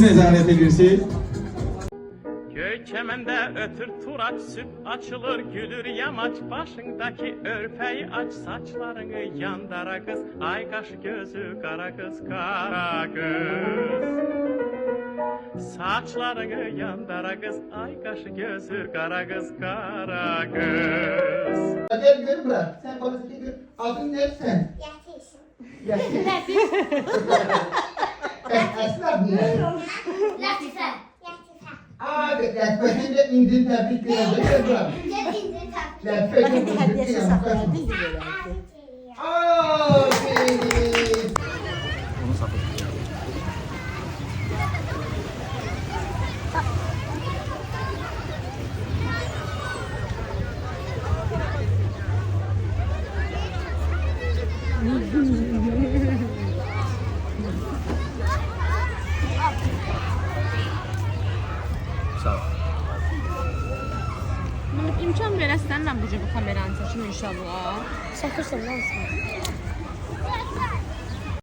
nəzarət edirsiniz? Göy çemende ötür turaç süt açılır gülür yamaç başındaki örpeyi aç saçlarını yandara kız ay kaşı gözü kara kız kara kız saçlarını yandara kız ay kaşı gözü kara kız kara kız. Gel gör bırak. Sen bana gör. Adın ne sen? Yetiş. Yetiş. Esra ne? Latife. Abi Latife de İngiliz tebrik ediyordu. Gel bırak. Latife de Hadi hediyesi saxlayar, biz İngiliz. də verərdik. Aferin. İmkan verəsən mən bu cür bu kameranı çəkim inşallah. Satırsan, lazım.